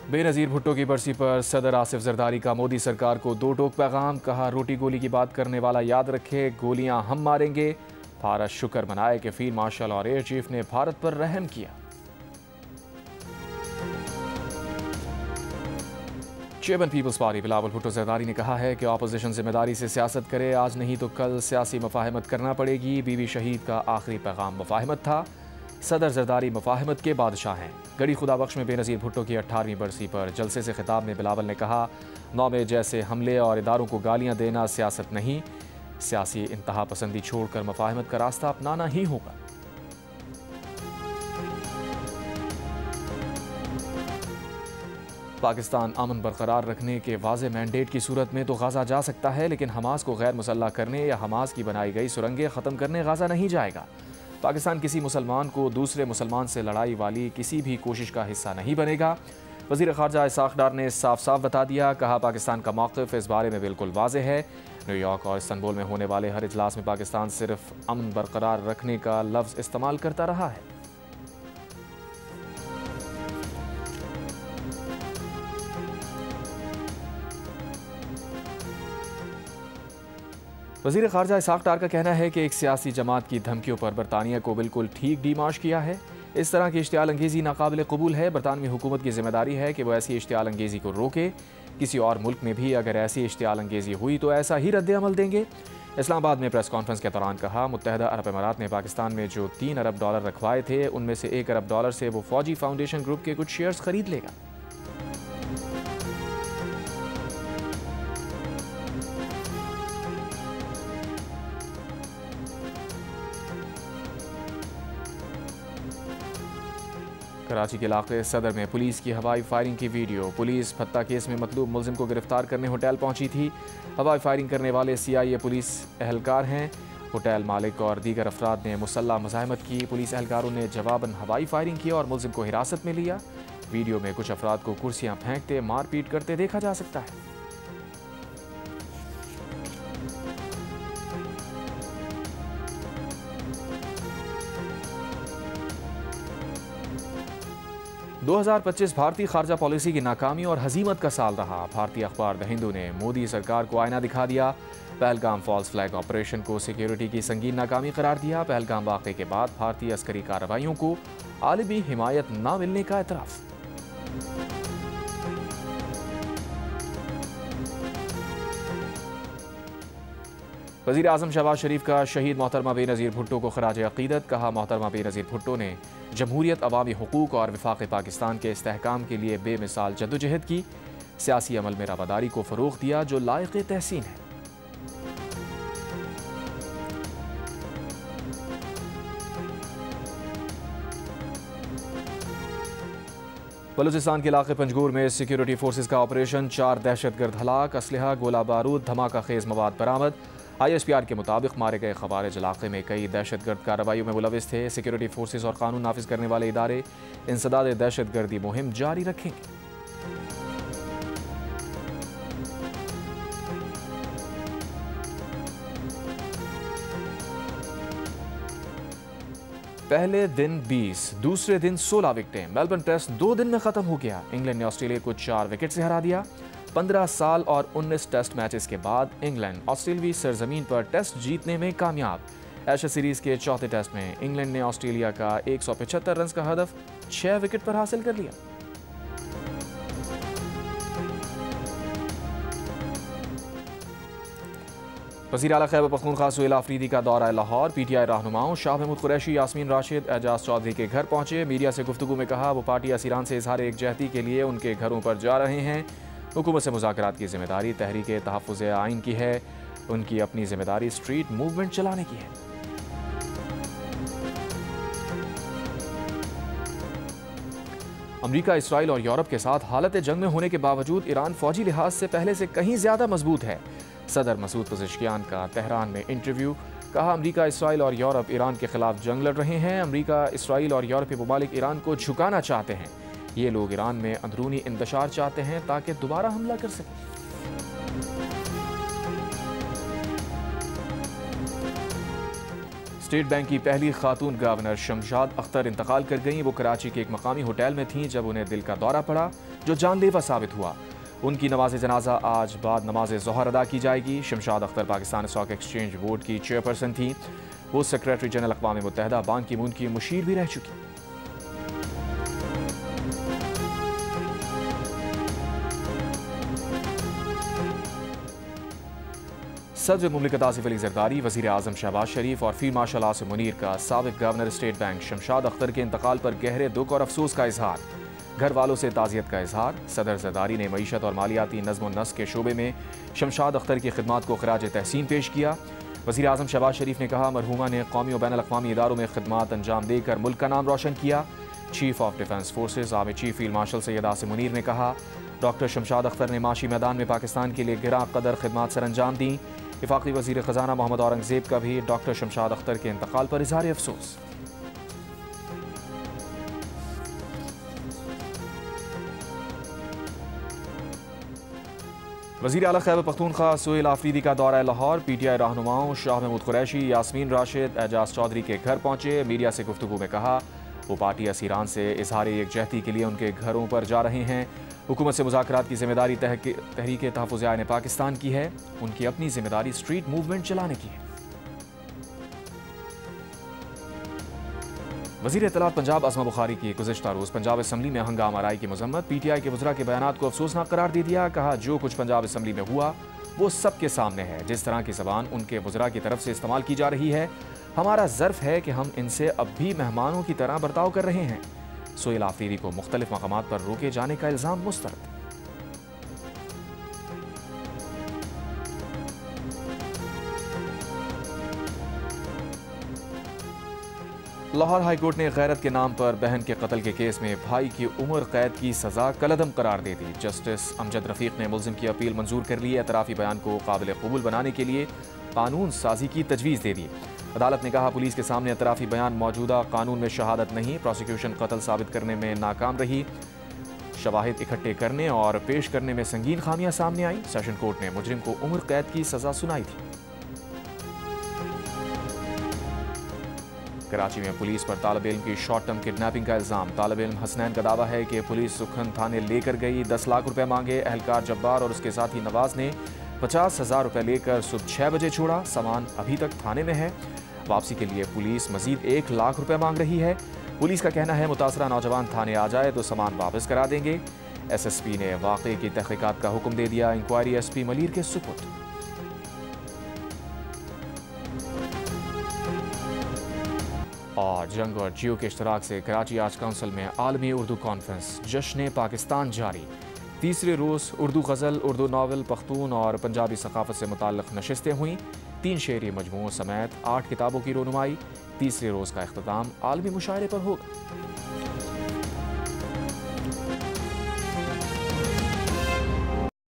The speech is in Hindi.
बेनज़ीर भुट्टो की बरसी पर सदर आसिफ जरदारी का मोदी सरकार को दो टोक पैगाम। कहा, रोटी गोली की बात करने वाला याद रखे, गोलियां हम मारेंगे। भारत शुक्र मनाए कि फील्ड मार्शल और एयर चीफ ने भारत पर रहम किया। Chairman people's party Bilawal Bhutto Zardari ने कहा है कि अपोजिशन जिम्मेदारी से सियासत करे, आज नहीं तो कल सियासी मुफाहमत करना पड़ेगी। बीवी शहीद का आखिरी पैगाम मुफाहमत था। सदर जरदारी मुफाहमत के बादशाह हैं। गढ़ी खुदाबख्श में बेनज़ीर भुट्टो की 18वीं बरसी पर जलसे से खिताब में बिलावल ने कहा, 9 में जैसे हमले और इदारों को गालियां देना सियासत नहीं, सियासी इंतहा पसंदी छोड़कर मुफाहमत का रास्ता अपनाना ही होगा। पाकिस्तान अमन बरकरार रखने के वाज़े मैंडेट की सूरत में तो गाज़ा जा सकता है, लेकिन हमास को गैर मुसल्लह करने या हमास की बनाई गई सुरंगें ख़त्म करने गाज़ा नहीं जाएगा। पाकिस्तान किसी मुसलमान को दूसरे मुसलमान से लड़ाई वाली किसी भी कोशिश का हिस्सा नहीं बनेगा। वज़ीर ख़ारजा इसाक़ डार ने साफ साफ बता दिया। कहा, पाकिस्तान का मौक़िफ़ इस बारे में बिल्कुल वाज़ेह है। न्यूयॉर्क और इस्तांबुल में होने वाले हर इजलास में पाकिस्तान सिर्फ अमन बरकरार रखने का लफ्ज़ इस्तेमाल करता रहा है। वज़ीर ख़ारजा इसाक़ डार का कहना है कि एक सियासी जमात की धमकियों पर बरतानिया को बिल्कुल ठीक डीमार्श किया है। इस तरह की इश्तियाल अंगेज़ी नाकाबिल कबूल है। बरतानवी हुकूमत की जिम्मेदारी है कि वो ऐसी इश्तियाल अंगेज़ी को रोके। किसी और मुल्क में भी अगर ऐसी इश्तियाल अंगेज़ी हुई तो ऐसा ही रद्द-ए-अमल देंगे। इस्लामाबाद में प्रेस कॉन्फ्रेंस के दौरान कहा, मुत्तहदा अरब अमारात ने पाकिस्तान में जो $3 अरब रखवाए थे, उनमें से $1 अरब से वो फ़ौजी फाउंडेशन ग्रुप के कुछ शेयर्स खरीद लेगा। कराची के इलाके सदर में पुलिस की हवाई फायरिंग की वीडियो। पुलिस फत्ता केस में मतलूब मुलजिम को गिरफ्तार करने होटल पहुंची थी। हवाई फायरिंग करने वाले CIA पुलिस एहलकार हैं। होटल मालिक और दीगर अफराद ने मुसल्लह मुज़ाहमत की। पुलिस एहलकारों ने जवाबन हवाई फायरिंग की और मुलजिम को हिरासत में लिया। वीडियो में कुछ अफराद को कुर्सियाँ फेंकते मारपीट करते देखा जा सकता है। दो 2025 भारतीय खारजा पॉलिसी की नाकामी और हजीमत का साल रहा। भारतीय अखबार द हिंदू ने मोदी सरकार को आईना दिखा दिया। पहलगाम फॉल्स फ्लैग ऑपरेशन को सिक्योरिटी की संगीन नाकामी करार दिया। पहलगाम वाक़े के बाद भारतीय अस्करी कार्रवाइयों को आलमी हिमायत न मिलने का एतराफ़। वज़ीर आज़म शहबाज शरीफ का शहीद मोहतरमा बेनज़ीर भुट्टो को खराज अक़ीदत। कहा, मोहतरमा बेनज़ीर भुट्टो ने जमहूरियत, अवामी हुकूक और वफ़ाक़ पाकिस्तान के इस्तेहकाम के लिए बेमिसाल जद्दोजहद की। सियासी अमल में रवादारी को फ़रोग़ दिया जो लायक़ तहसीन है। बलूचिस्तान के इलाके पंजगूर में सिक्योरिटी फोर्सेज का ऑपरेशन, 4 दहशतगर्द हलाक, असलहा, गोला बारूद, धमाका खेज मवाद बरामद। ISPR के मुताबिक मारे गए खवारिज इलाके में कई दहशतगर्द कार्रवाइयों में मुलविस थे। सिक्योरिटी फोर्सेज और कानून नाफिज करने वाले इदारे इंसदाद दहशतगर्दी मुहिम जारी रखेंगे। पहले दिन 20, दूसरे दिन 16 विकेटें। मेलबर्न टेस्ट 2 दिन में खत्म हो गया। इंग्लैंड ने ऑस्ट्रेलिया को 4 विकेट से हरा दिया। 15 साल और 19 टेस्ट मैचेस के बाद इंग्लैंड ऑस्ट्रेलियावी सरजमीन पर टेस्ट जीतने में कामयाब। एशेज सीरीज के चौथे टेस्ट में इंग्लैंड ने ऑस्ट्रेलिया का 175 रन का हदफ 6 विकेट पर हासिल कर लिया। वज़ीर आला खैबर पख्तूनख्वा सुहेल आफरीदी का दौरा लाहौर। PTI रहनुमाओं शाह महमूद कुरैशी, यास्मीन राशिद, एजाज चौधरी के घर पहुंचे। मीडिया से गुफ्तगू में कहा, वो पार्टी असीरान से इजहार एकजहती के लिए उनके घरों पर जा रहे हैं। हुकूमत से मुज़ाकरात की जिम्मेदारी तहरीक तहफ़्फ़ुज़ आइन की है। उनकी अपनी जिम्मेदारी स्ट्रीट मूवमेंट चलाने की है। अमरीका, इसराइल और यूरोप के साथ हालत जंग में होने के बावजूद ईरान फौजी लिहाज से पहले से कहीं ज्यादा मजबूत है। सदर मसूद पज़ेश्कियान का तेहरान में इंटरव्यू। कहा, अमरीका, इसराइल और यूरोप ईरान के खिलाफ जंग लड़ रहे हैं। अमरीका, इसराइल और यूरोपीय ममालिक ईरान को झुकाना चाहते हैं। ये लोग ईरान में अंदरूनी इंतशार चाहते हैं ताकि दोबारा हमला कर सकें। स्टेट बैंक की पहली खातून गवर्नर शमशाद अख्तर इंतकाल कर गईं। वो कराची के एक मकामी होटल में थीं जब उन्हें दिल का दौरा पड़ा जो जानलेवा साबित हुआ। उनकी नमाज जनाजा आज बाद नमाज ज़ोहर अदा की जाएगी। Shamshad Akhtar Pakistan stock exchange board की चेयरपर्सन थी। वो सेक्रेटरी जनरल अक़वाम मुत्तहिदा बान की मून की मुशीर भी रह चुकी। सदर मुमलिकत आसिफ अली जरदारी, वज़ीर आज़म शहबाज शरीफ और फील्ड मार्शल आसिम मुनीर का साबिक governor state bank Shamshad Akhtar के इंतकाल पर गहरे दुख और अफसोस का इजहार। घर वालों से ताज़ियत का इजहार। सदर जरदारी ने मईशत और मालियाती नज़्म व नस्क के शोबे में शमशाद अख्तर की खिदमात को खराज तहसीन पेश किया। वज़ीर आज़म शहबाज शरीफ ने कहा, मरहूमा ने कौमी और बैनुल अक़वामी इदारों में खिदमात अंजाम देकर मुल्क का नाम रोशन किया। Chief of defence forces army chief field marshal Syed Asim Munir ने कहा, डॉक्टर शमशाद अख्तर ने माशी मैदान में पाकिस्तान के लिए गिरा कदर खिदमात सर अंजाम दी। वफाकी वज़ीर ख़जाना मोहम्मद औरंगज़ेब का भी डॉक्टर शमशाद अख्तर के इंतकाल पर इज़हार अफसोस। वज़ीर आला खैबर पख्तूनख्वा सुहेल आफरीदी का दौरा लाहौर। PTI रहनुमाओं शाह महमूद कुरैशी, यास्मीन राशिद, एजाज चौधरी के घर पहुंचे। मीडिया से गुफ्तगू में कहा, वो पार्टी असीरान से इजहार यकजहती के लिए उनके घरों पर जा रहे हैं। हुकूमत से मुज़ाकरात की जिम्मेदारी तहरीक तहफ़्फ़ुज़ आइन पाकिस्तान की है। उनकी अपनी जिम्मेदारी स्ट्रीट मूवमेंट चलाने की है। वज़ीर इत्तलात पंजाब असमा बुखारी की गुज़िश्ता रोज़ पंजाब असम्बली में हंगामा आराई की मज़म्मत। PTI के वज़रा के बयानात को अफसोसनाक करार दे दिया। कहा, जो कुछ पंजाब असम्बली में हुआ वो सबके सामने है। जिस तरह की ज़बान उनके वज़रा की तरफ से इस्तेमाल की जा रही है, हमारा ज़र्फ़ है कि हम इनसे अब भी मेहमानों की तरह बर्ताव कर रहे हैं। सुहेल आफरीदी को मुख्तलिफ मकामात पर रोके जाने का इल्ज़ाम मुस्तरद। लाहौर हाई कोर्ट ने गैरत के नाम पर बहन के कत्ल के केस में भाई की उम्र कैद की सजा कलअदम करार दे दी। जस्टिस अमजद रफीक ने मुल्जिम की अपील मंजूर कर ली। एतराफ़ी बयान को काबिल कबूल बनाने के लिए कानून साजी की तजवीज़ दे दी। अदालत ने कहा, पुलिस के सामने एतराफ़ी बयान मौजूदा कानून में शहादत नहीं। प्रोसिक्यूशन कत्ल साबित करने में नाकाम रही। शवाहिद इकट्ठे करने और पेश करने में संगीन खामियां सामने आई। सेशन कोर्ट ने मुजरिम को उम्र कैद की सजा सुनाई थी। कराची में पुलिस पर तालिब इल्म की शॉर्ट टर्म किडनैपिंग का इल्जाम। तालिब इल्म हसनैन का दावा है कि पुलिस सुखन थाने लेकर गई, 10 लाख रुपए मांगे। एहलकार जब्बार और उसके साथी नवाज ने 50,000 रुपए लेकर सुबह 6 बजे छोड़ा। सामान अभी तक थाने में है। वापसी के लिए पुलिस मजीद 1 लाख रुपए मांग रही है। पुलिस का कहना है, मुतासरा नौजवान थाने आ जाए तो सामान वापस करा देंगे। SSP ने वाक़े की तहक़ीक़ात का हुक्म दे दिया। इंक्वायरी SP मलीर के सुपुर्द। और जंग और जियो के इश्तराक से कराची आर्ट्स काउंसिल में आलमी उर्दू कॉन्फ्रेंस जश्न पाकिस्तान जारी। तीसरे रोज़ उर्दू गज़ल, उर्दू नावल, पख्तून और पंजाबी सकाफ़त से मुताल्लिक़ नशिस्तें हुईं। 3 शेरी मजमूओं समेत 8 किताबों की रोनुमाई। तीसरे रोज़ का इख्तिताम आलमी मुशायरे पर होगा।